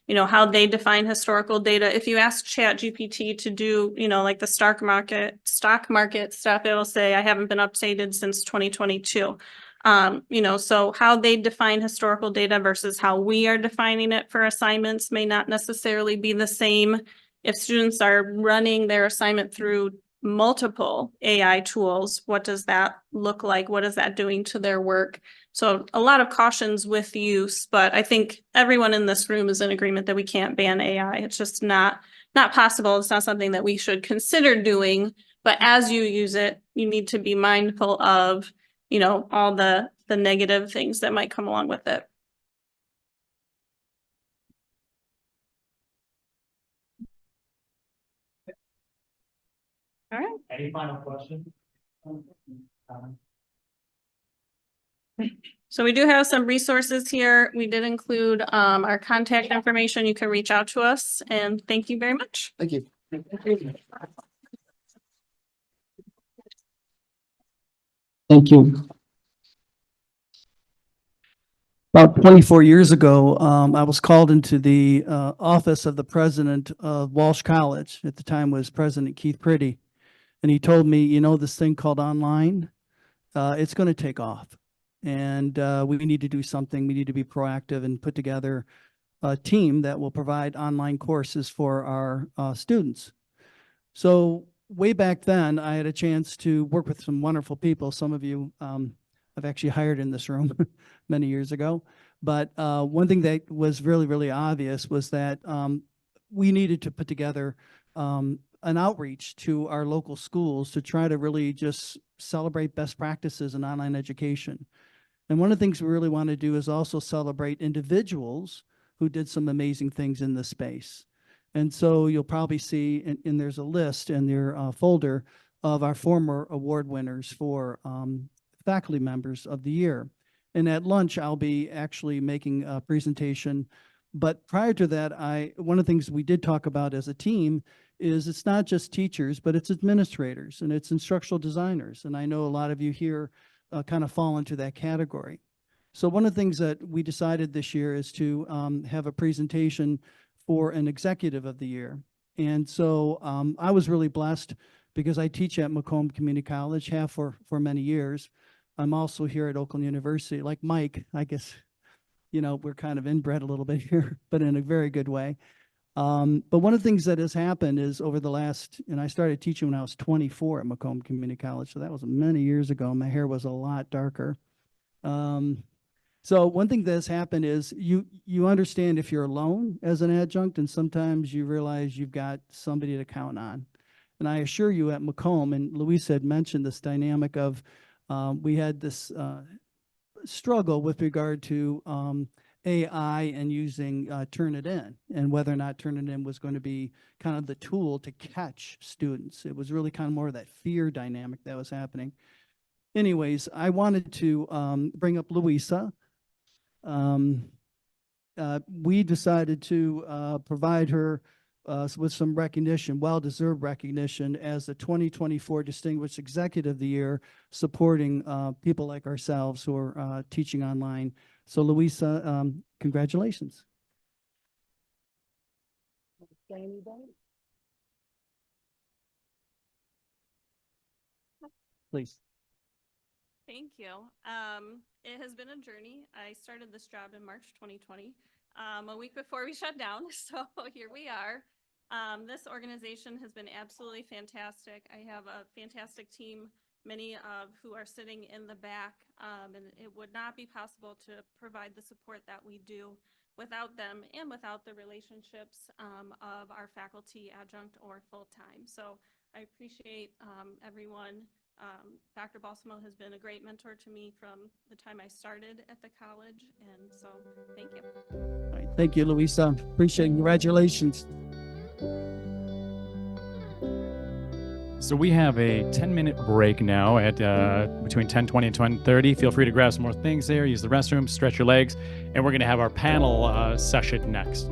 You know, how they define historical data. If you ask ChatGPT to do, you know, like the stock market stuff, it'll say, I haven't been updated since 2022. You know, so how they define historical data versus how we are defining it for assignments may not necessarily be the same. If students are running their assignment through multiple AI tools, what does that look like? What is that doing to their work? So a lot of cautions with use, but I think everyone in this room is in agreement that we can't ban AI. It's just not possible. It's not something that we should consider doing, but as you use it, you need to be mindful of, you know, all the the negative things that might come along with it. All right. Any final questions? So we do have some resources here. We did include our contact information. You can reach out to us, and thank you very much. Thank you. Thank you. About 24 years ago, I was called into the office of the president of Walsh College. At the time was President Keith Priddy. And he told me, you know, this thing called online, it's going to take off. And we need to do something. We need to be proactive and put together a team that will provide online courses for our students. So way back then, I had a chance to work with some wonderful people. Some of you I've actually hired in this room many years ago. But one thing that was really, really obvious was that we needed to put together an outreach to our local schools to try to really just celebrate best practices in online education. And one of the things we really want to do is also celebrate individuals who did some amazing things in this space. And so you'll probably see, and there's a list in your folder of our former award winners for faculty members of the year. And at lunch, I'll be actually making a presentation. But prior to that, one of the things we did talk about as a team is it's not just teachers, but it's administrators and it's instructional designers. And I know a lot of you here kind of fall into that category. So one of the things that we decided this year is to have a presentation for an executive of the year. And so I was really blessed because I teach at Macomb Community College, have for many years. I'm also here at Oakland University. Like Mike, I guess, you know, we're kind of inbred a little bit here, but in a very good way. But one of the things that has happened is over the last, and I started teaching when I was 24 at Macomb Community College, so that was many years ago. My hair was a lot darker. So one thing that has happened is you understand if you're alone as an adjunct, and sometimes you realize you've got somebody to count on. And I assure you at Macomb, and Louisa had mentioned this dynamic of, we had this struggle with regard to AI and using Turnitin, and whether or not Turnitin was going to be kind of the tool to catch students. It was really kind of more of that fear dynamic that was happening. Anyways, I wanted to bring up Louisa. We decided to provide her with some recognition, well-deserved recognition, as the 2024 Distinguished Executive of the Year, supporting people like ourselves who are teaching online. So Louisa, congratulations. Please. Thank you. It has been a journey. I started this job in March 2020, a week before we shut down. So here we are. This organization has been absolutely fantastic. I have a fantastic team, many of who are sitting in the back, and it would not be possible to provide the support that we do without them and without the relationships of our faculty, adjunct or full-time. So I appreciate everyone. Dr. Balsamo has been a great mentor to me from the time I started at the college, and so thank you. All right, thank you, Louisa. Appreciate it. Congratulations. So we have a 10-minute break now at between 10:20 and 10:30. Feel free to grab some more things there, use the restroom, stretch your legs, and we're going to have our panel session next.